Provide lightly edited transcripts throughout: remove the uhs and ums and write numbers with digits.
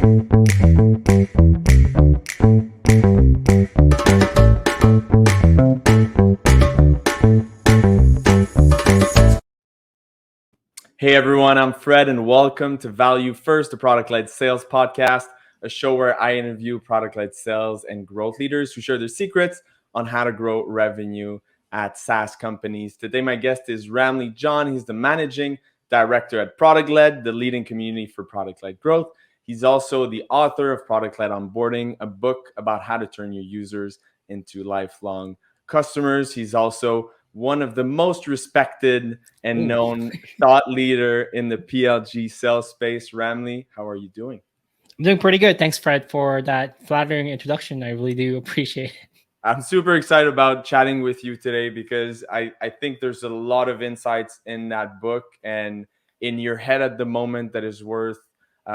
Hey everyone, I'm Fred and welcome to Value First, the product-led sales podcast, a show where I interview product-led sales and growth leaders who share their secrets on how to grow revenue at SaaS companies. Today, my guest is Ramli John. He's the managing director at ProductLed, the leading community for product-led growth. He's also the author of ProductLed Onboarding, a book about how to turn your users into lifelong customers. He's also one of the most respected and known thought leader in the PLG sales space. Ramli, how are you doing? I'm doing pretty good. Thanks, Fred, for that flattering introduction. I really do appreciate it. I'm super excited about chatting with you today because I think there's a lot of insights in that book and in your head at the moment that is worth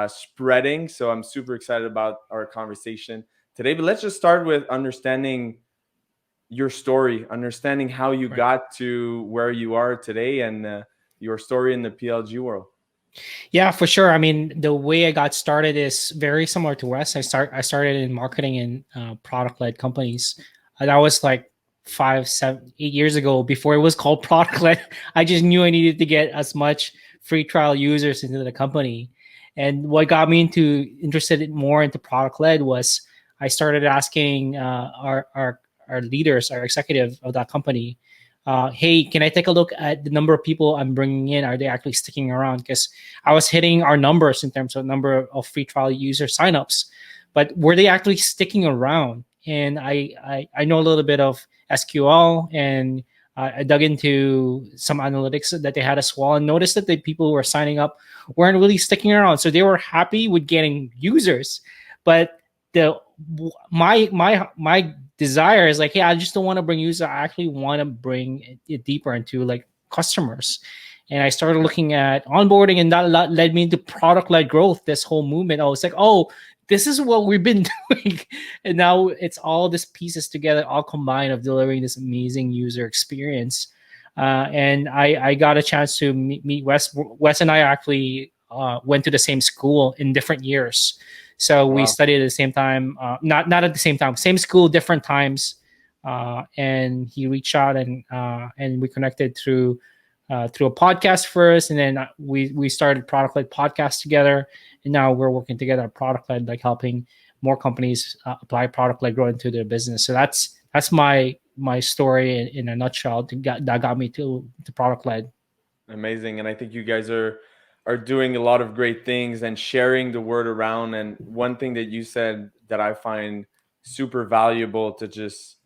spreading. So I'm super excited about our conversation today. But let's just start with understanding your story, understanding how you got to where you are today and your story in the PLG world. Yeah, for sure. I mean, the way I got started is very similar to Wes. I started in marketing in product-led companies. That was like 5, 7, 8 years ago before it was called product-led. I just knew I needed to get as much free trial users into the company. And what got me interested more into product-led was I started asking our leaders, our executive of that company, hey, can I take a look at the number of people I'm bringing in? Are they actually sticking around? Because I was hitting our numbers in terms of number of free trial user signups, but were they actually sticking around? And I know a little bit of SQL, and I dug into some analytics that they had as well, and noticed that the people who were signing up weren't really sticking around. So they were happy with getting users, but my desire is like, hey, I just don't want to bring users. I actually want to bring it deeper into like customers. And I started looking at onboarding, and that led me into product-led growth, this whole movement. I was like, oh, this is what we've been doing. And now it's all these pieces together, all combined of delivering this amazing user experience. And I got a chance to meet Wes. Wes and I actually went to the same school in different years. So we studied at the same time, not at the same time, same school, different times. And he reached out and we connected through a podcast first, and then we started product-led podcast together, and now we're working together at product-led, like helping more companies apply product-led growth into their business. So that's my story in a nutshell. That got me to product-led. Amazing, and I think you guys are doing a lot of great things and sharing the word around. And one thing that you said that I find super valuable to just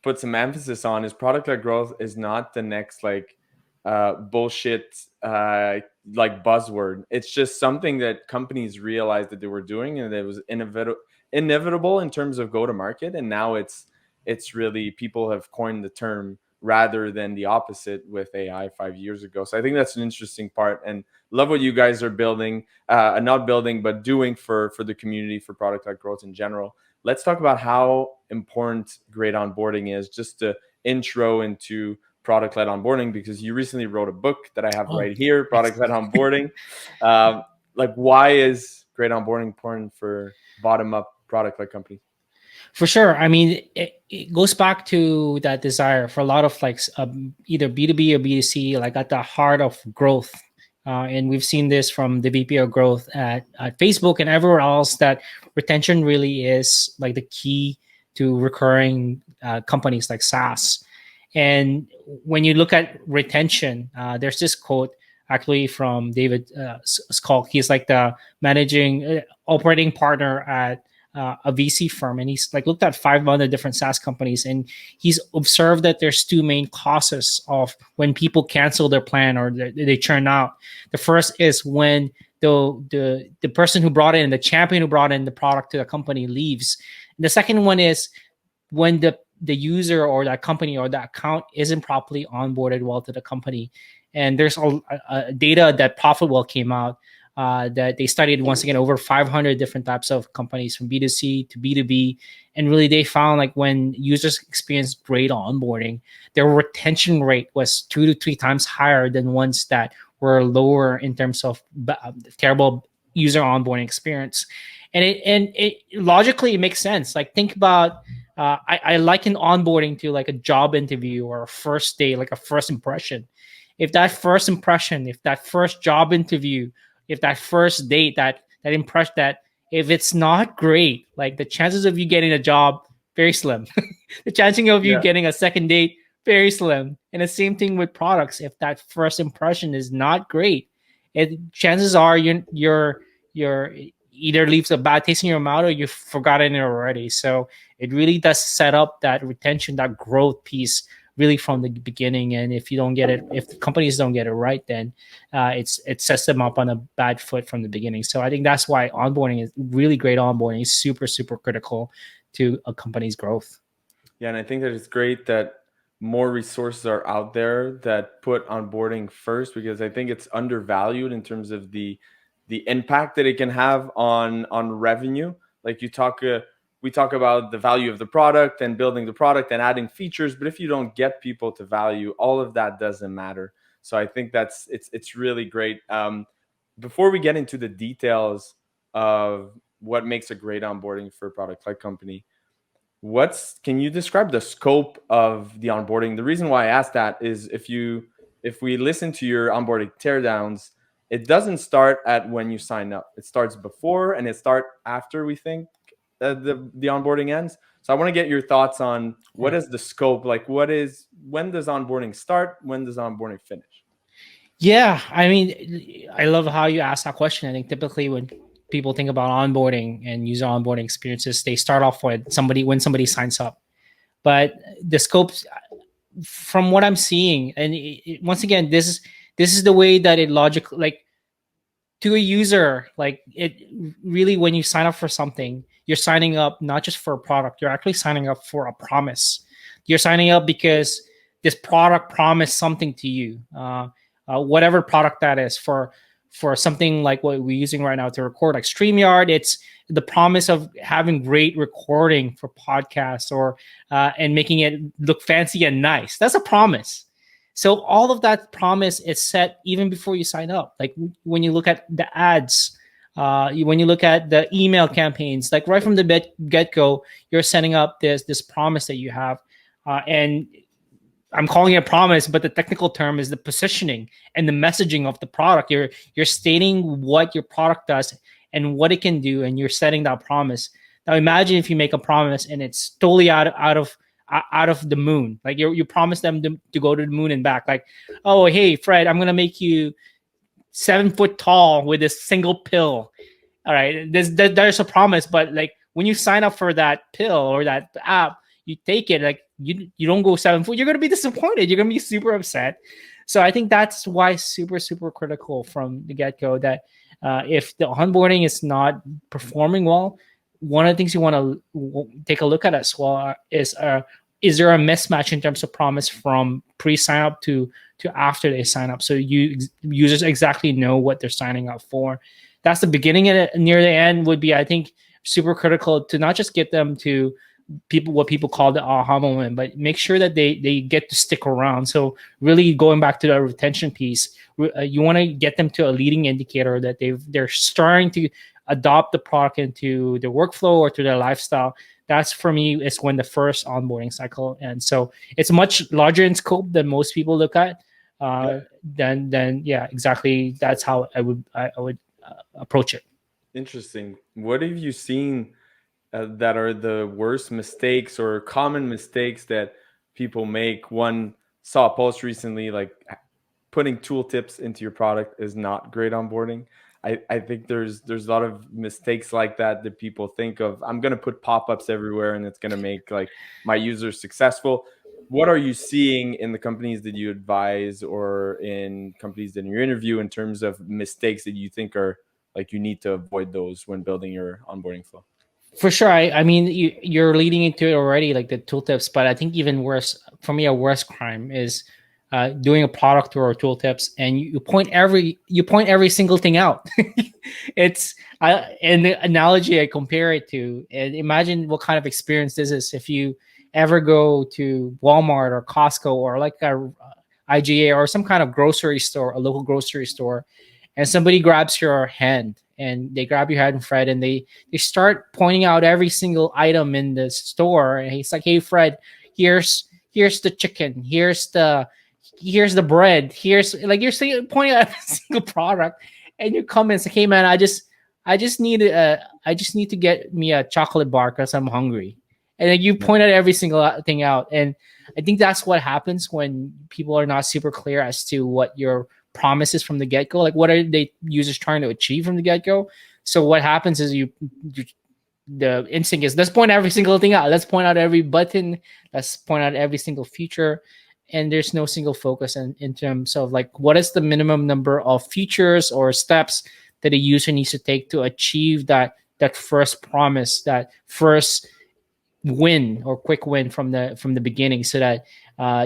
put some emphasis on is product-led growth is not the next bullshit like buzzword. It's just something that companies realized that they were doing, and it was inevitable in terms of go-to-market. And now it's really, people have coined the term rather than the opposite with AI 5 years ago. So I think that's an interesting part, and love what you guys are building, not building, but doing for the community, for product-led growth in general. Let's talk about how important great onboarding is, just to intro into product-led onboarding, because you recently wrote a book that I have right here, Product-Led Onboarding. Like, why is great onboarding important for bottom-up product-led companies? For sure. I mean, it goes back to that desire for a lot of either B2B or B2C, like at the heart of growth. And we've seen this from the VP of growth at Facebook and everywhere else, that retention really is like the key to recurring companies like SaaS. And when you look at retention, there's this quote actually from David Skulk. He's like the managing operating partner at a VC firm, and he's like looked at 500 different SaaS companies, and he's observed that there's two main causes of when people cancel their plan or they churn out. The first is when the person who brought in, the champion who brought in the product to the company, leaves. And the second one is when the user or that company or that account isn't properly onboarded well to the company. And there's a data that Profitwell came out that they studied, once again, over 500 different types of companies from B2C to B2B. And really they found like when users experienced great onboarding, their retention rate was 2 to 3 times higher than ones that were lower in terms of terrible user onboarding experience. And it logically, it makes sense. Like, think about, I liken onboarding to like a job interview or a first day, like a first impression. If that first impression, if that first job interview, if that first date, that impression, that if it's not great, like, the chances of you getting a job, very slim. The chances of you Yeah. getting a second date, very slim. And the same thing with products. If that first impression is not great, chances are you're either leaves a bad taste in your mouth or you've forgotten it already. So it really does set up that retention, that growth piece really from the beginning. And if you don't get it, if companies don't get it right, then it sets them up on a bad foot from the beginning. So I think that's why onboarding is really great. Onboarding is super, super critical to a company's growth. Yeah, and I think that it's great that more resources are out there that put onboarding first, because I think it's undervalued in terms of the impact that it can have on revenue. Like we talk about the value of the product and building the product and adding features, but if you don't get people to value, all of that doesn't matter. So I think it's really great. Before we get into the details of what makes a great onboarding for a product-led company, what's can you describe the scope of the onboarding? The reason why I asked that is if we listen to your onboarding teardowns, it doesn't start at when you sign up. It starts before and it start after, we think, the onboarding ends. So I want to get your thoughts on what Right. is the scope, like when does onboarding start, when does onboarding finish? Yeah, I mean, I love how you asked that question. I think typically when people think about onboarding and user onboarding experiences, they start off with somebody signs up. But the scopes, from what I'm seeing, and once again, this is the way that it logically, like, to a user, like, it really, when you sign up for something, you're signing up not just for a product, you're actually signing up for a promise. You're signing up because this product promised something to you, whatever product that is. For something like what we're using right now to record, like StreamYard, it's the promise of having great recording for podcasts, or and making it look fancy and nice. That's a promise. So all of that promise is set even before you sign up. Like, when you look at the ads, when you look at the email campaigns, like, right from the get go, you're setting up this promise that you have, and I'm calling it a promise, but the technical term is the positioning and the messaging of the product. You're stating what your product does and what it can do, and you're setting that promise. Now imagine if you make a promise and it's totally out of the moon. Like, you promise them to go to the moon and back. Like, oh, hey Fred, I'm gonna make you 7 foot tall with this single pill. All right, there's a promise, but like, when you sign up for that pill or that app, you take it, like, you don't go 7 foot, you're gonna be disappointed. You're gonna be super upset. So I think that's why super, super critical from the get go, that if the onboarding is not performing well, one of the things you want to take a look at as well is there a mismatch in terms of promise from pre sign up to after they sign up, so users exactly know what they're signing up for. That's the beginning, and near the end would be, I think, super critical to not just get them to what people call the aha moment, but make sure that they get to stick around. So really going back to the retention piece, you want to get them to a leading indicator that they're starting to adopt the product into their workflow or to their lifestyle. That's, for me, is when the first onboarding cycle. And so it's much larger in scope than most people look at. Yeah. Then yeah, exactly. That's how I would approach it. Interesting. What have you seen that are the worst mistakes or common mistakes that people make? One, saw a post recently, like putting tooltips into your product is not great onboarding. I think there's a lot of mistakes like that that people think of. I'm gonna put pop-ups everywhere and it's gonna make like my users successful. What are you seeing in the companies that you advise or in companies that you interview in terms of mistakes that you think are like you need to avoid those when building your onboarding flow? For sure. I mean, you're leading into it already, like the tooltips. But I think even worse, for me, a worse crime is doing a product or tooltips, and you point every single thing out. It's and the analogy I compare it to, and imagine what kind of experience this is if you ever go to Walmart or Costco or like a IGA or some kind of grocery store, a local grocery store, and somebody grabs your hand and they grab your hand, and Fred, and they start pointing out every single item in the store. And he's like, "Hey, Fred, here's the chicken, here's the bread, here's like you're saying, pointing out every single product, and you come and say, "Hey, man, I just need to get me a chocolate bar because I'm hungry." And then you Yeah. point out every single thing out, and I think that's what happens when people are not super clear as to what your promises from the get go. Like, what are the users trying to achieve from the get go? So what happens is you the instinct is, let's point every single thing out. Let's point out every button. Let's point out every single feature. And there's no single focus in terms of like what is the minimum number of features or steps that a user needs to take to achieve that first promise, that first win or quick win from the beginning, so that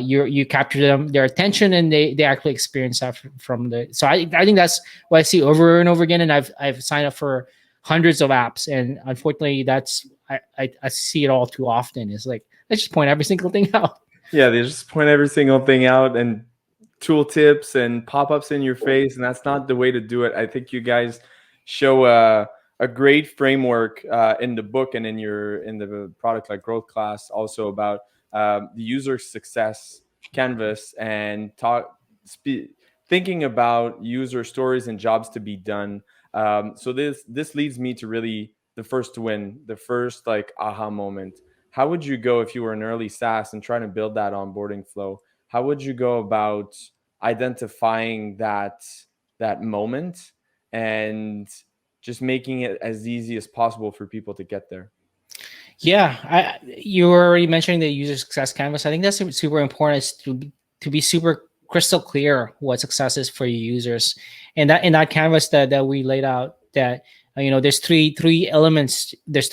you capture their attention, and they actually experience that from the. So I think that's what I see over and over again, and I've signed up for hundreds of apps, and unfortunately that's I see it all too often. It's like, let's just point every single thing out. Yeah, they just point every single thing out and tooltips and pop-ups in your face, and that's not the way to do it. I think you guys show a great framework in the book and in the product-led growth class also about the user success canvas and thinking about user stories and jobs to be done. So this leads me to really the first win, the first like aha moment. How would you go if you were an early SaaS and trying to build that onboarding flow? How would you go about identifying that moment and just making it as easy as possible for people to get there? Yeah, you were already mentioning the user success canvas. I think that's super important, is to be super crystal clear what success is for your users, and that in that canvas that we laid out, that there's three elements, there's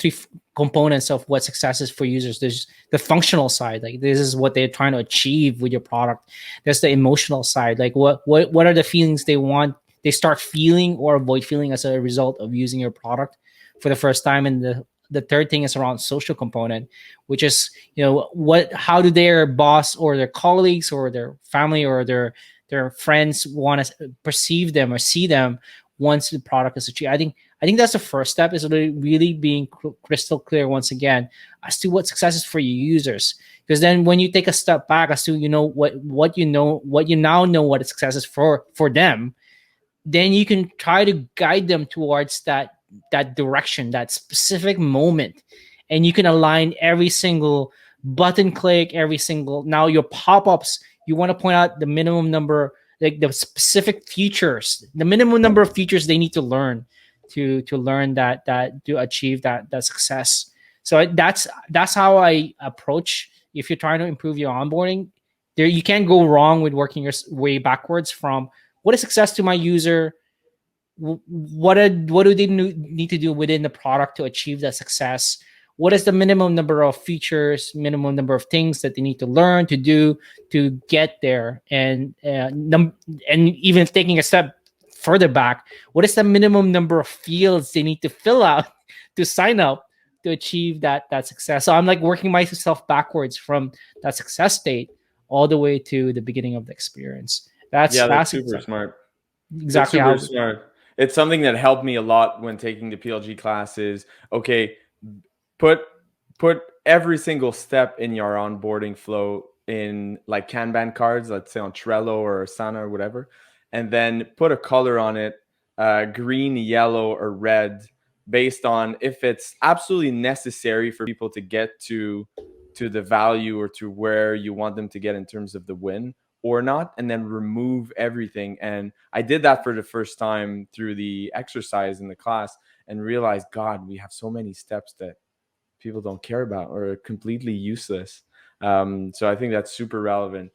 components of what success is for users. There's the functional side, like this is what they're trying to achieve with your product. There's the emotional side, like what are the feelings they start feeling or avoid feeling as a result of using your product for the first time. And the third thing is around social component, which is how do their boss or their colleagues or their family or their friends want to perceive them or see them once the product is achieved. I think that's the first step, is really being crystal clear once again as to what success is for your users. Because then when you take a step back as to what you now know what success is for them, then you can try to guide them towards that direction, that specific moment, and you can align every single button click, every single, now your pop-ups, you want to point out the minimum number, like the specific features, the minimum number of features they need to learn to learn that to achieve that success. So that's how I approach. If you're trying to improve your onboarding, there you can't go wrong with working your way backwards from what is success to my user, what do they need to do within the product to achieve that success, what is the minimum number of features, minimum number of things that they need to learn to do to get there, and even taking a step further back, what is the minimum number of fields they need to fill out to sign up to achieve that success. So I'm like working myself backwards from that success state all the way to the beginning of the experience. that's Yeah, that's that's super smart. That's exactly super how. smart. It's something that helped me a lot when taking the PLG classes. Okay, put put every single step in your onboarding flow in like Kanban cards, let's say on Trello or Asana or whatever, and then put a color on it, green, yellow, or red, based on if it's absolutely necessary for people to get to the value or to where you want them to get in terms of the win or not, and then remove everything. And I did that for the first time through the exercise in the class and realized, God, we have so many steps that people don't care about or are completely useless. So I think that's super relevant.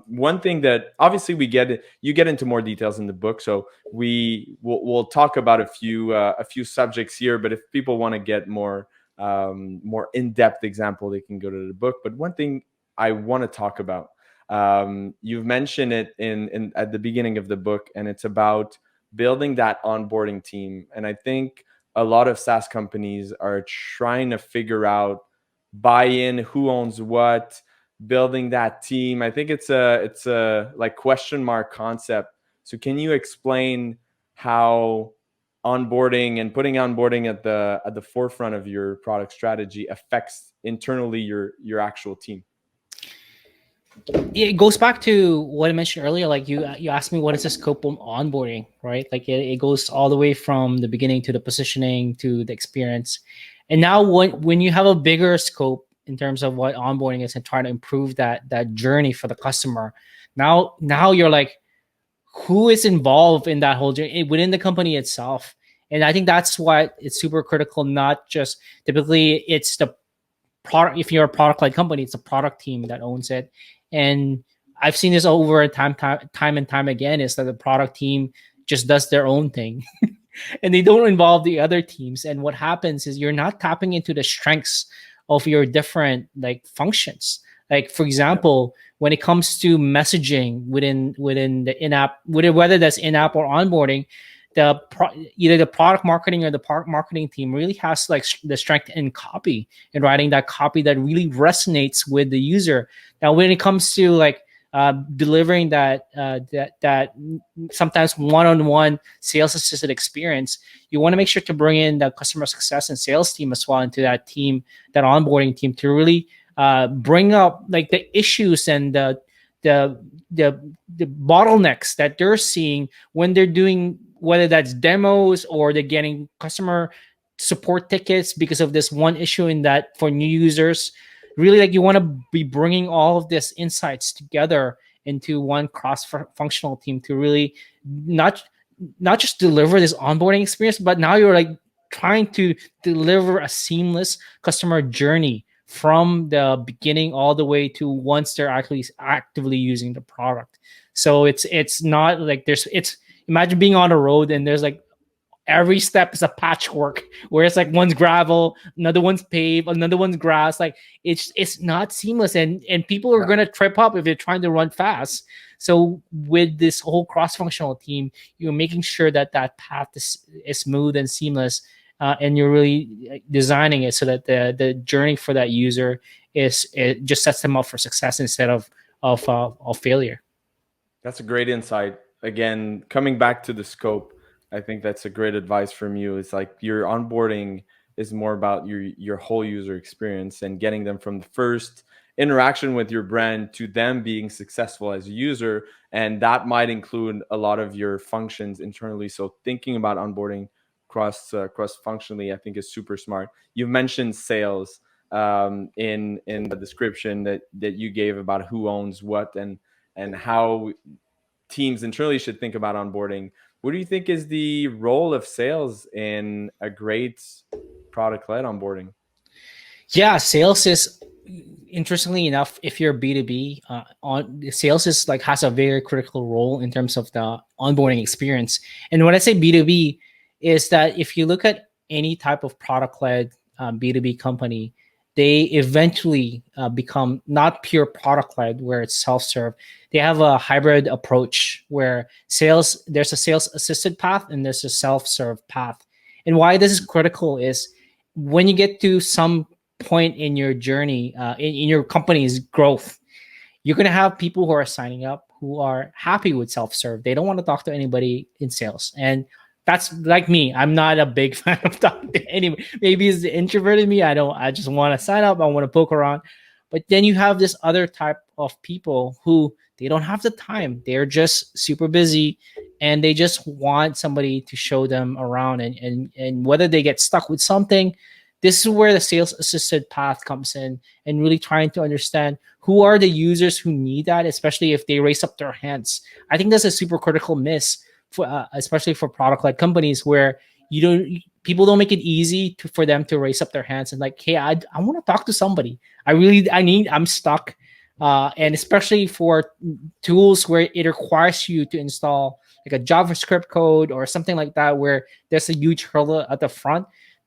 One thing that obviously you get into more details in the book, so we'll talk about a few subjects here. But if people want to get more in-depth example, they can go to the book. But one thing I want to talk about, you've mentioned it in at the beginning of the book, and it's about building that onboarding team. And I think a lot of SaaS companies are trying to figure out buy-in, who owns what, building that team. I think it's a like question mark concept. So can you explain how onboarding and putting onboarding at the forefront of your product strategy affects internally your actual team? It goes back to what I mentioned earlier. Like you asked me, what is the scope of onboarding, right? Like it goes all the way from the beginning to the positioning to the experience. And now when you have a bigger scope in terms of what onboarding is and trying to improve that journey for the customer, now you're like, who is involved in that whole journey within the company itself? And I think that's why it's super critical. Not just typically it's the product. If you're a product led company, it's a product team that owns it. And I've seen this over time and time again, is that the product team just does their own thing and they don't involve the other teams. And what happens is you're not tapping into the strengths of your different like functions. Like for example, when it comes to messaging within the in-app, whether that's in-app or onboarding, either the product marketing or the product marketing team really has like the strength in copy and writing that copy that really resonates with the user. Now, when it comes to like delivering that sometimes one-on-one sales assisted experience, you want to make sure to bring in the customer success and sales team as well into that team, that onboarding team, to really bring up like the issues and the the bottlenecks that they're seeing when they're doing, whether that's demos or they're getting customer support tickets because of this one issue in that for new users. Really, like you want to be bringing all of this insights together into one cross functional team to really not just deliver this onboarding experience, but now you're like trying to deliver a seamless customer journey from the beginning all the way to once they're actually actively using the product. So it's not like it's imagine being on a road and there's like every step is a patchwork where it's like one's gravel, another one's paved, another one's grass. Like it's not seamless, and people are gonna trip up if they're trying to run fast. So with this whole cross-functional team, you're making sure that that path is smooth and seamless, and you're really designing it so that the journey for that user it just sets them up for success instead of failure. That's a great insight. Again, coming back to the scope, I think that's a great advice from you. It's like your onboarding is more about your whole user experience and getting them from the first interaction with your brand to them being successful as a user, and that might include a lot of your functions internally. So thinking about onboarding cross functionally, I think, is super smart. You mentioned sales in the description that you gave about who owns what and how teams internally should think about onboarding. What do you think is the role of sales in a great product-led onboarding? Yeah, sales is, interestingly enough, if you're B2B, on sales is like has a very critical role in terms of the onboarding experience. And when I say B2B, is that if you look at any type of product led B2B company, they eventually become not pure product led where it's self serve. They have a hybrid approach where there's a sales assisted path and there's a self serve path. And why this is critical is when you get to some point in your journey, in your company's growth, you're going to have people who are signing up who are happy with self-serve. They don't want to talk to anybody in sales. And that's like me. I'm not a big fan of talking to anybody. Maybe it's the introvert in me. I just want to sign up. I want to poke around. But then you have this other type of people who they don't have the time. They're just super busy and they just want somebody to show them around, and whether they get stuck with something, this is where the sales assisted path comes in, and really trying to understand who are the users who need that, especially if they raise up their hands. I think that's a super critical miss, for, especially for product led companies, where people don't make it easy for them to raise up their hands and like, hey, I want to talk to somebody. I'm stuck. And especially for tools where it requires you to install like a JavaScript code or something like that, where there's a huge hurdle at the front,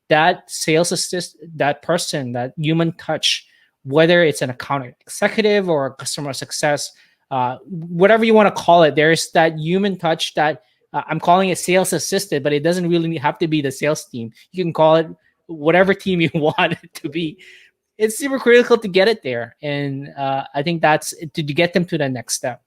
that sales assist, that person, that human touch, whether it's an account executive or a customer success, whatever you want to call it, there's that human touch that I'm calling it sales assisted, but it doesn't really have to be the sales team. You can call it whatever team you want it to be. It's super critical to get it there. And I think that's to get them to the next step.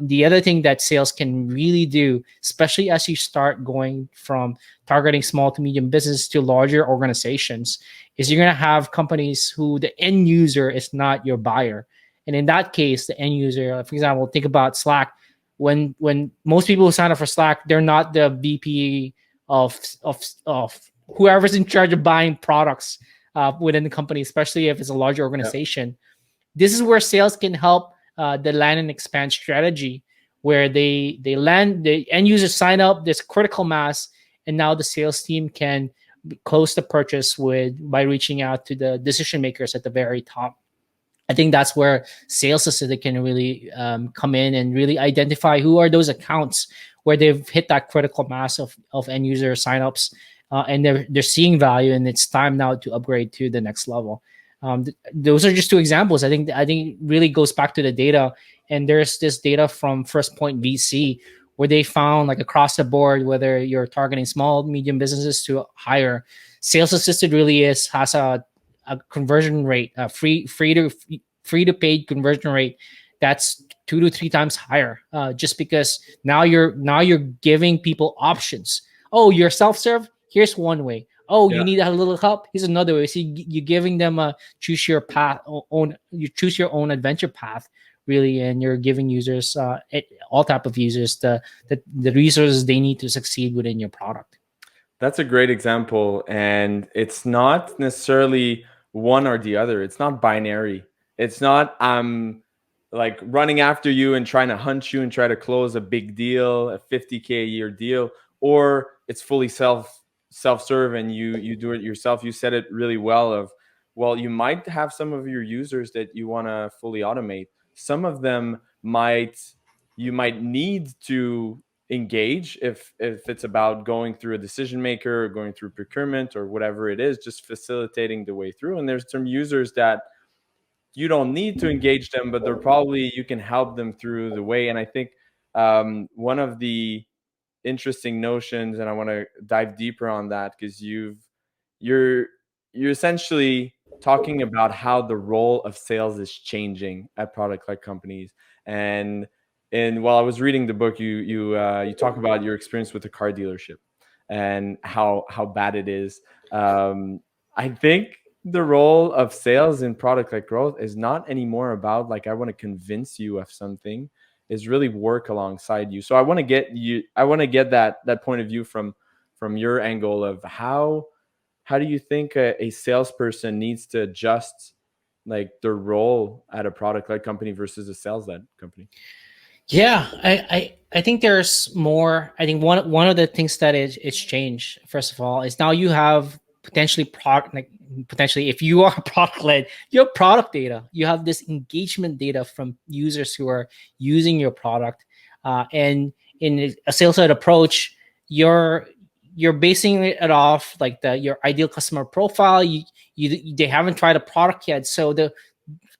The other thing that sales can really do, especially as you start going from targeting small to medium business to larger organizations, is you're going to have companies who the end user is not your buyer. And in that case, the end user, for example, think about Slack. When most people who sign up for Slack, they're not the VP of of whoever's in charge of buying products within the company, especially if it's a larger Yeah. organization. This is where sales can help the land and expand strategy, where they land, the end users sign up, this critical mass, and now the sales team can close the purchase with by reaching out to the decision makers at the very top. I think that's where Salesassisted can really come in and really identify who are those accounts where they've hit that critical mass of end user signups, and they're seeing value, and it's time now to upgrade to the next level. Those are just two examples. I think it really goes back to the data, and there's this data from First Point VC where they found like across the board, whether you're targeting small, medium businesses to higher, Salesassisted really has a conversion rate, free to paid conversion rate that's 2 to 3 times higher. Just because now you're giving people options. Oh, you're self serve. Here's one way. Oh, you Yeah. need a little help. Here's another way. So you're giving them a choose your path, own you choose your own adventure path, really, and you're giving users, all type of users, the resources they need to succeed within your product. That's a great example. And it's not necessarily one or the other. It's not binary. It's not I'm like running after you and trying to hunt you and try to close a big deal, a 50K a year deal, or it's fully self-serve and you do it yourself. You said it really well of, well, you might have some of your users that you want to fully automate. Some of them might you might need to engage if it's about going through a decision maker or going through procurement or whatever it is, just facilitating the way through. And there's some users that you don't need to engage them, but they're probably you can help them through the way. And I think one of the interesting notions, and I want to dive deeper on that because you're you're essentially talking about how the role of sales is changing at product like companies. And while I was reading the book, you talk about your experience with the car dealership and how bad it is. I think the role of sales in product like growth is not anymore about like I want to convince you of something, is really work alongside you. So I want to get that point of view from your angle of how do you think a salesperson needs to adjust like their role at a product led company versus a sales led company? Yeah, I think there's more. I think one of the things that it's changed, first of all, is now you have potentially product, like potentially, if you are product led, you have product data. You have this engagement data from users who are using your product, and in a sales led approach, you're you're basing it off like your ideal customer profile. You they haven't tried a product yet, so the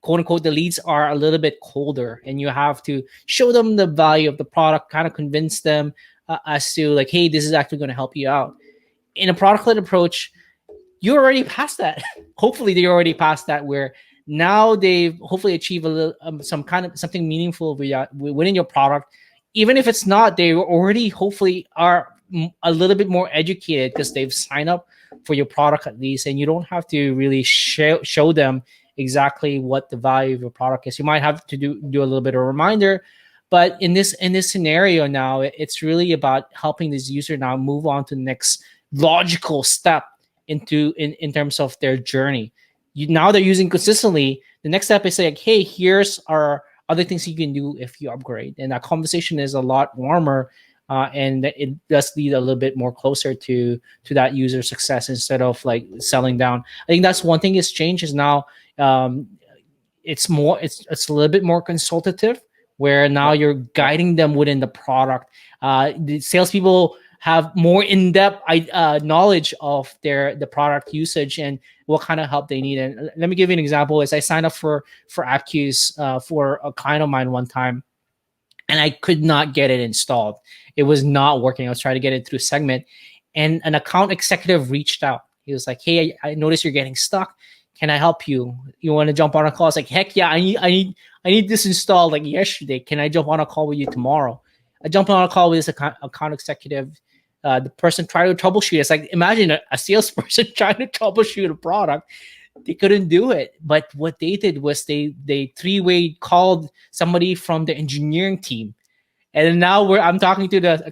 quote unquote the leads are a little bit colder, and you have to show them the value of the product, kind of convince them, as to like, hey, this is actually going to help you out. In a product led approach, you already passed that. Hopefully they already passed that, where now they've hopefully achieved a little, some kind of something meaningful within your product. Even if it's not, they already hopefully are a little bit more educated because they've signed up for your product at least, and you don't have to really show them exactly what the value of your product is. You might have to do a little bit of a reminder, but in this scenario now, it's really about helping this user now move on to the next logical step in terms of their journey. Now they're using consistently. The next step is like, hey, here's our other things you can do if you upgrade, and that conversation is a lot warmer, and it does lead a little bit more closer to that user success instead of like selling down. I think that's one thing that's changed is now, um, it's a little bit more consultative, where now Yeah. you're guiding them within the product. The salespeople have more in-depth knowledge of the product usage and what kind of help they need. And let me give you an example. Is I signed up for AppQs for a client of mine one time, and I could not get it installed. It was not working. I was trying to get it through Segment, and an account executive reached out. He was like, "Hey, I noticed you're getting stuck. can I help you? You want to jump on a call? It's like, heck yeah, I need this installed like yesterday. Can I jump on a call with you tomorrow? I jump on a call with this account executive. The person trying to troubleshoot. It's like, imagine a salesperson trying to troubleshoot a product. They couldn't do it. But what they did was they three-way called somebody from the engineering team. And now I'm talking to the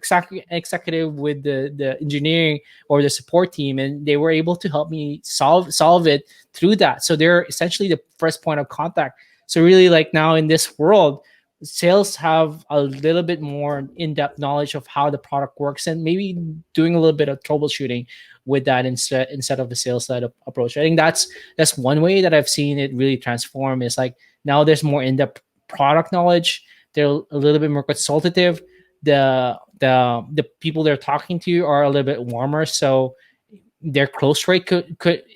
executive with the engineering or the support team, and they were able to help me solve it through that. So they're essentially the first point of contact. So really, like, now in this world, sales have a little bit more in-depth knowledge of how the product works, and maybe doing a little bit of troubleshooting with that instead of the sales-led approach. I think that's one way that I've seen it really transform. Is like, now there's more in-depth product knowledge. They're a little bit more consultative. The people they're talking to are a little bit warmer, so their close rate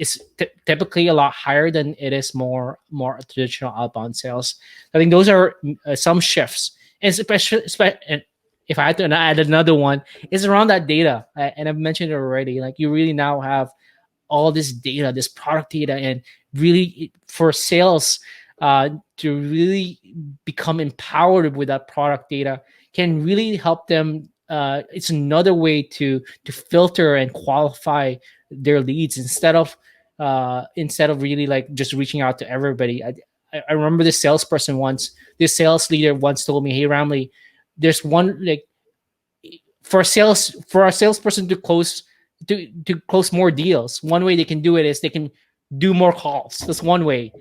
is typically a lot higher than it is more traditional outbound sales. I think those are some shifts, and especially and if I had to add another one, is around that data. And I've mentioned it already. Like, you really now have all this data, this product data, and really for sales to really become empowered with that product data can really help them. It's another way to filter and qualify their leads instead of really like just reaching out to everybody. I remember this sales leader once told me, "Hey, Ramli, there's one, like, for a salesperson to close more deals. One way they can do it is they can do more calls. That's one way.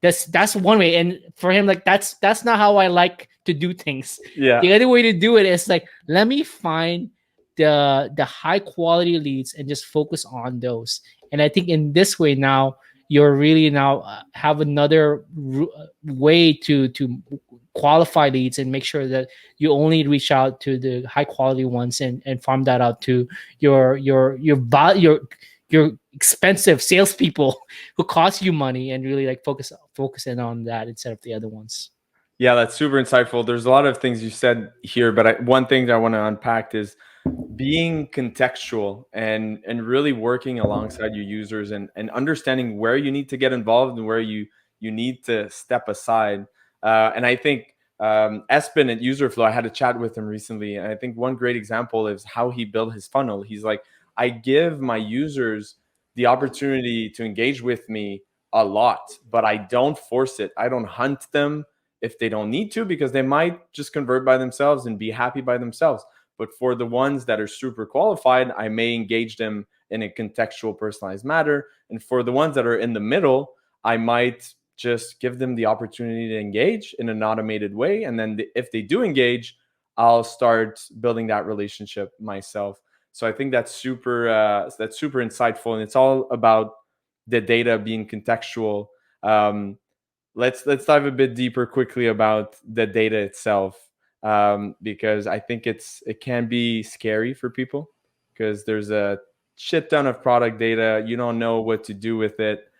That's one way." And for him, like, that's not how I like to do things. Yeah. The other way to do it is like, let me find the high quality leads and just focus on those. And I think in this way now, you're really now have another way to qualify leads and make sure that you only reach out to the high quality ones and farm that out to your expensive salespeople who cost you money, and really like focusing on that instead of the other ones. Yeah, that's super insightful. There's a lot of things you said here, but one thing that I want to unpack is being contextual and really working alongside your users and understanding where you need to get involved and where you need to step aside. And I think Espen at Userflow, I had a chat with him recently, and I think one great example is how he built his funnel. He's like, I give my users the opportunity to engage with me a lot, but I don't force it. I don't hunt them if they don't need to, because they might just convert by themselves and be happy by themselves. But for the ones that are super qualified, I may engage them in a contextual, personalized manner. And for the ones that are in the middle, I might just give them the opportunity to engage in an automated way. And then if they do engage, I'll start building that relationship myself. So I think that's super insightful, and it's all about the data being contextual. Let's dive a bit deeper quickly about the data itself, because I think it can be scary for people, because there's a shit ton of product data. You don't know what to do with it.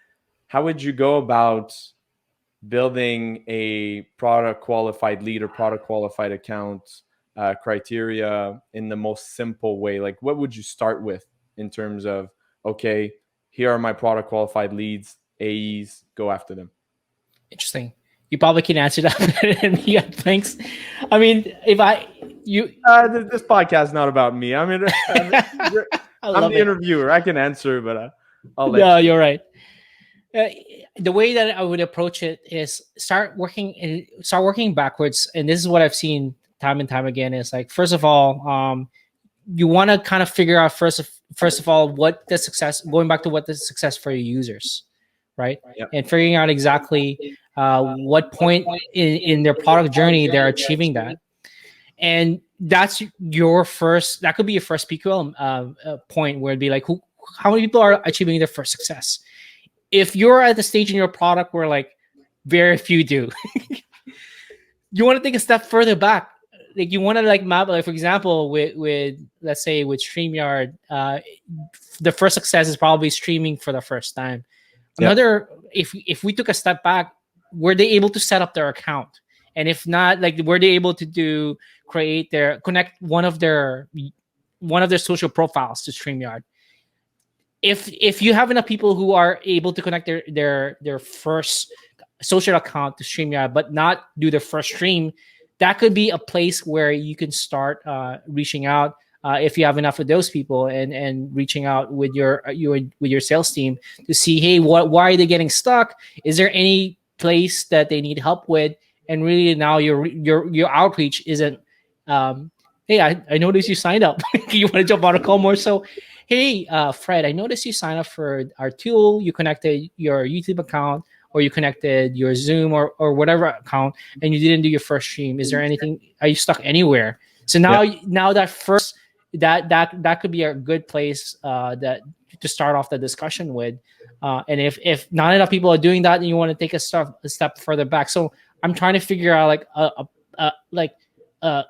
How would you go about building a product qualified lead or product qualified account criteria in the most simple way? Like, what would you start with in terms of, okay, here are my product qualified leads, AEs, go after them? Interesting. You probably can answer that better than me. Thanks. I mean, this podcast is not about me. I mean, I'm the interviewer. I can answer, but I'll let you. You're right. The way that I would approach it is start working backwards. And this is what I've seen time and time again. Is like, first of all, you want to kind of figure out first of all what the success. Going back to what the success for your users, right? Yep. And figuring out exactly what point in their product journey they're achieving that. And that's your first. That could be your first PQL point, where it'd be like, how many people are achieving their first success? If you're at the stage in your product where like very few do, you want to take a step further back. Like, you want to like map, like, for example, with let's say with StreamYard, the first success is probably streaming for the first time. Another, if we took a step back, were they able to set up their account? And if not, like, were they able to connect one of their social profiles to StreamYard? if you have enough people who are able to connect their first social account to StreamYard, but not do their first stream, that could be a place where you can start reaching out. If you have enough of those people, and reaching out with your sales team to see, hey, why are they getting stuck? Is there any place that they need help with? And really now your outreach isn't, hey, I noticed you signed up. You want to jump on a call more? So, hey, Fred, I noticed you signed up for our tool. You connected your YouTube account, or you connected your Zoom, or whatever account, and you didn't do your first stream. Is there anything? Are you stuck anywhere? So Yeah. now that first, that could be a good place that to start off the discussion with. And if not enough people are doing that, and you want to take a step further back, so I'm trying to figure out like like a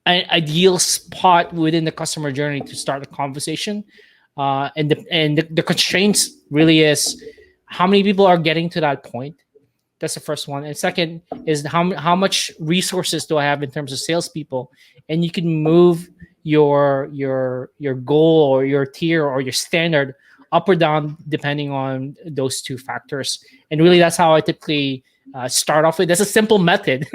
an ideal spot within the customer journey to start the conversation. And the constraints really is how many people are getting to that point. That's the first one. And second is how much resources do I have in terms of salespeople, and you can move your goal or your tier or your standard up or down depending on those two factors. And really, that's how I typically start off with. That's a simple method.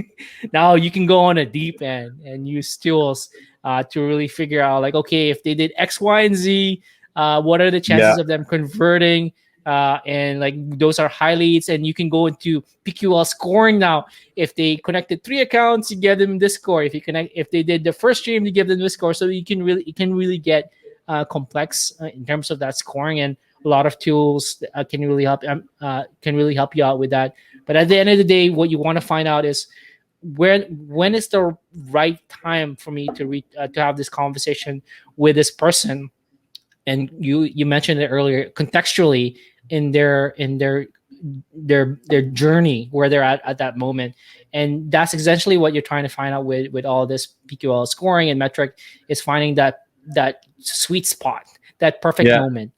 Now you can go on a deep end and use tools to really figure out, like, okay, if they did X, Y, and Z, what are the Yeah. chances of them converting? And like those are high leads, and you can go into PQL scoring now. If they connected 3 accounts, you give them this score. If they did the first stream, you give them this score. So you can really get complex in terms of that scoring, and a lot of tools can really help you out with that. But at the end of the day, what you want to find out is when is the right time for me to have this conversation with this person. And you mentioned it earlier, contextually in their journey where they're at that moment. And that's essentially what you're trying to find out with all this PQL scoring and metric, is finding that sweet spot, that perfect Yeah. moment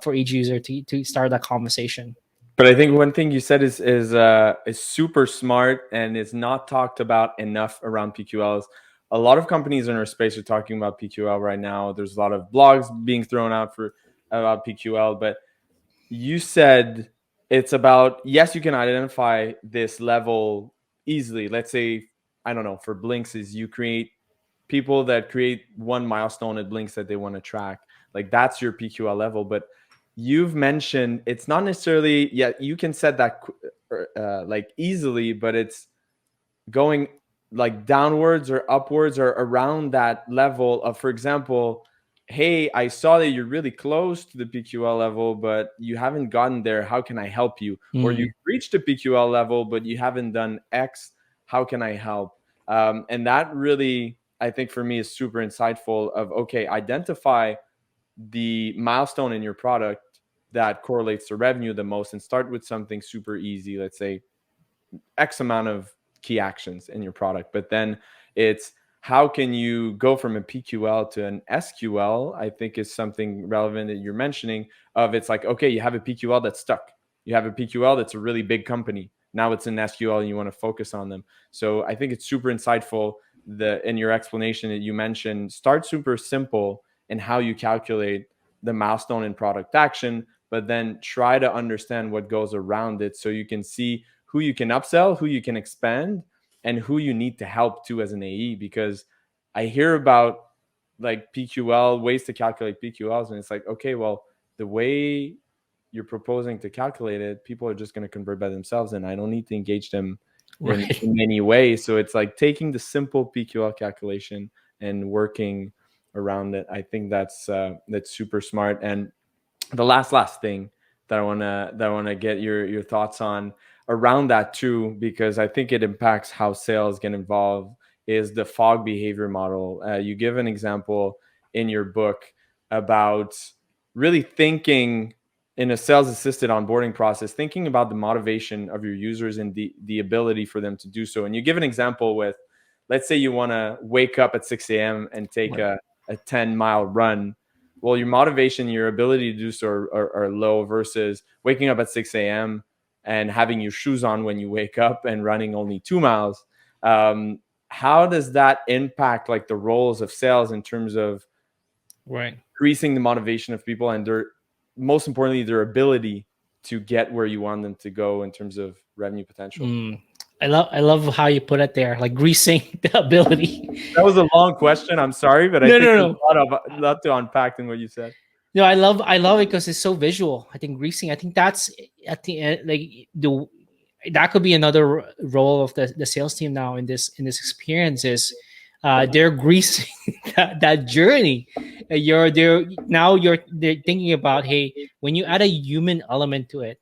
for each user to start that conversation. But I think one thing you said is super smart and is not talked about enough around PQLs. A lot of companies in our space are talking about PQL right now. There's a lot of blogs being thrown out for about PQL, but you said it's about, yes, you can identify this level easily. Let's say, I don't know, for Blinks is you create people that create one milestone at Blinks that they want to track. Like that's your PQL level. But you've mentioned it's not necessarily, yeah, you can set that like easily, but it's going like downwards or upwards or around that level of, for example, hey, I saw that you're really close to the PQL level, but you haven't gotten there. How can I help you? Or you Mm, reached the PQL level, but you haven't done X. How can I help? And that really, I think for me, is super insightful of, okay, identify the milestone in your product that correlates to revenue the most and start with something super easy. Let's say X amount of key actions in your product. But then it's how can you go from a PQL to an SQL, I think is something relevant that you're mentioning of, it's like, okay, you have a PQL that's stuck. You have a PQL that's a really big company. Now it's an SQL and you want to focus on them. So I think it's super insightful in your explanation that you mentioned, start super simple in how you calculate the milestone in product action, but then try to understand what goes around it so you can see who you can upsell, who you can expand, and who you need to help too as an AE. Because I hear about like PQL, ways to calculate PQLs, and it's like, okay, well, the way you're proposing to calculate it, people are just going to convert by themselves, and I don't need to engage them right. in any way. So it's like taking the simple PQL calculation and working around it. I think that's super smart. And the last thing that I wanna get your thoughts on around that too, because I think it impacts how sales get involved, is the fog behavior model. You give an example in your book about really thinking in a sales assisted onboarding process, thinking about the motivation of your users and the ability for them to do so. And you give an example with, let's say you want to wake up at 6 a.m. and take Right. a 10-mile run. Well, your motivation, your ability to do so are low versus waking up at 6 a.m. and having your shoes on when you wake up and running only 2 miles. How does that impact like the roles of sales in terms of Right. increasing the motivation of people and most importantly, their ability to get where you want them to go in terms of revenue potential? I love how you put it there, like greasing the ability. That was a long question. I'm sorry, but I No, think no, there's no. a lot to unpack in what you said. No, I love it because it's so visual. I think greasing. I think that's at the end, like the that could be another role of the sales team now in this experience is they're greasing that journey. You're now they're thinking about, hey, when you add a human element to it,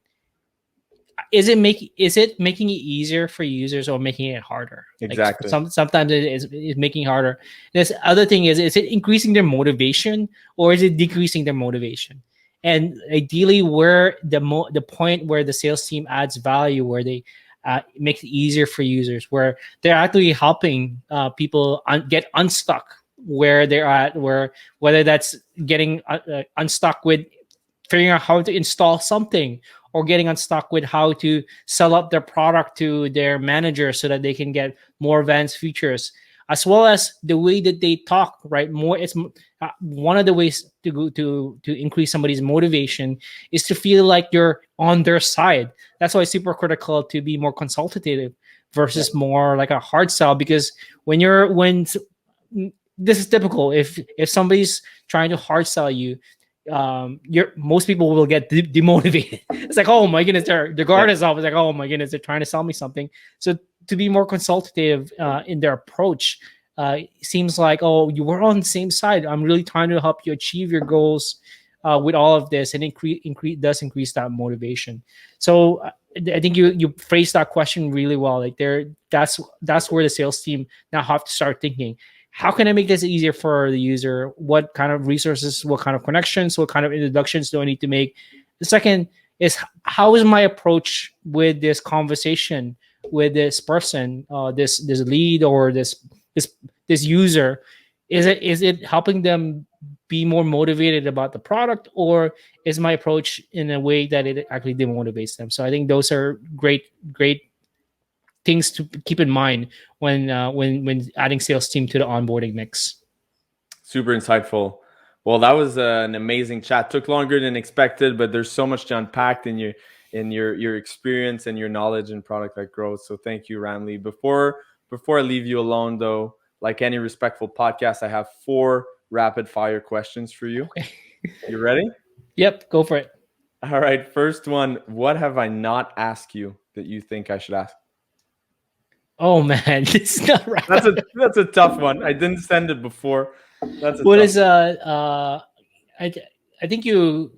is it making it easier for users or making it harder? Like Exactly. sometimes it's making it harder. This other thing is it increasing their motivation or is it decreasing their motivation? And ideally, where the point where the sales team adds value, where they make it easier for users, where they're actually helping people get unstuck where they're at, where whether that's getting unstuck with figuring out how to install something or getting unstuck with how to sell up their product to their manager so that they can get more advanced features, as well as the way that they talk, right? More, it's one of the ways to go to increase somebody's motivation is to feel like you're on their side. That's why it's super critical to be more consultative versus more like a hard sell, because when this is typical, if somebody's trying to hard sell you, you're most people will get demotivated. It's like, oh my goodness, their guard is off. It's like, oh my goodness, they're trying to sell me something. So to be more consultative in their approach, seems like, oh, you were on the same side. I'm really trying to help you achieve your goals with all of this, and increase that motivation. So I think you phrased that question really well. Like that's where the sales team now have to start thinking, how can I make this easier for the user? What kind of resources, what kind of connections, what kind of introductions do I need to make? The second is, how is my approach with this conversation with this person, this lead or this user? Is it helping them be more motivated about the product, or is my approach in a way that it actually demotivates them? So I think those are great things to keep in mind when adding sales team to the onboarding mix. Super insightful. Well, that was an amazing chat. Took longer than expected, but there's so much to unpack in your experience and your knowledge in product-led growth. So thank you, Ramli. Before I leave you alone, though, like any respectful podcast, I have 4 rapid fire questions for you. Okay. You ready? Yep, go for it. All right. First one: what have I not asked you that you think I should ask? Oh man, it's not right. That's a tough one. I didn't send it before. That's a What tough is I I think you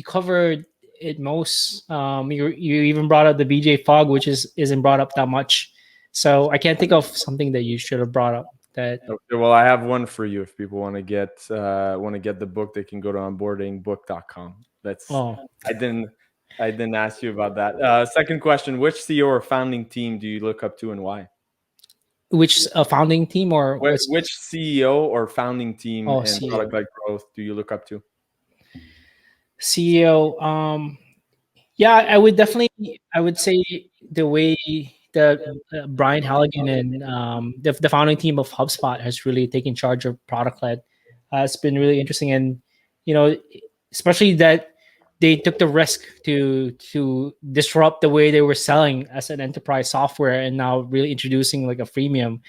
covered it most. You even brought up the BJ Fog, which isn't brought up that much. So I can't think of something that you should have brought up. That Okay, well, I have one for you. If people want to get the book, they can go to onboardingbook.com. That's oh I didn't ask you about that. Second question: which CEO or founding team do you look up to and why? which founding team or Which CEO or founding team and CEO. product-led growth do you look up to? CEO. Yeah, I would definitely. I would say the way the Brian Halligan and the founding team of HubSpot has really taken charge of product led. It's been really interesting, and you know, especially that they took the risk to disrupt the way they were selling as an enterprise software, and now really introducing like a freemium.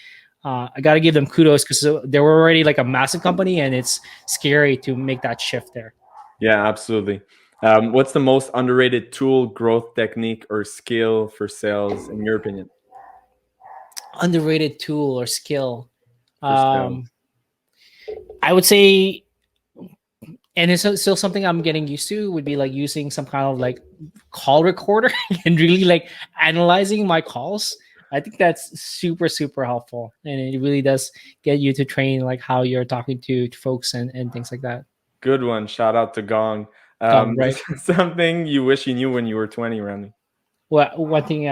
I got to give them kudos because they were already like a massive company, and it's scary to make that shift there. Yeah, absolutely. What's the most underrated tool, growth technique, or skill for sales, in your opinion? Underrated tool or skill. For sales. Um, I would say, and it's still something I'm getting used to, would be like using some kind of like call recorder and really like analyzing my calls. I think that's super helpful, and it really does get you to train like how you're talking to folks and things like that. Good one. Shout out to Gong. Right. Something you wish you knew when you were 20, Randy. Well, one thing,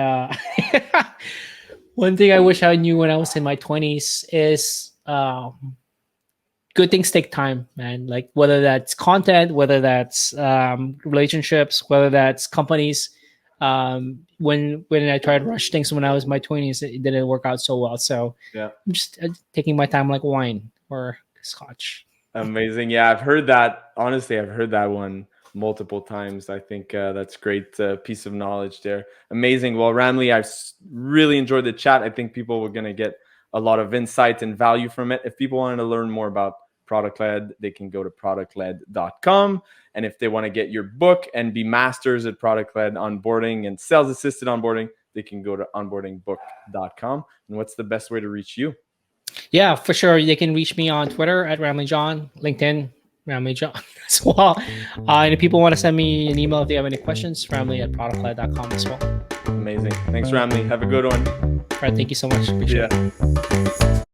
one thing I wish I knew when I was in my 20s is good things take time, man. Like whether that's content, whether that's relationships, whether that's companies. When I tried to rush things when I was in my 20s, it didn't work out so well. So Yeah. I'm just taking my time like wine or scotch. Amazing. Yeah, I've heard that. Honestly, I've heard that one multiple times. I think that's great piece of knowledge there. Amazing. Well, Ramli, I've really enjoyed the chat. I think people were going to get a lot of insight and value from it. If people wanted to learn more about ProductLed, they can go to ProductLed.com. And if they want to get your book and be masters at ProductLed onboarding and sales assisted onboarding, they can go to onboardingbook.com. And what's the best way to reach you? Yeah, for sure. They can reach me on Twitter at Ramli John, LinkedIn, Ramli John as well. And if people want to send me an email if they have any questions, ramli@productled.com as well. Amazing. Thanks, Ramli. Have a good one. All right. Thank you so much. Appreciate it.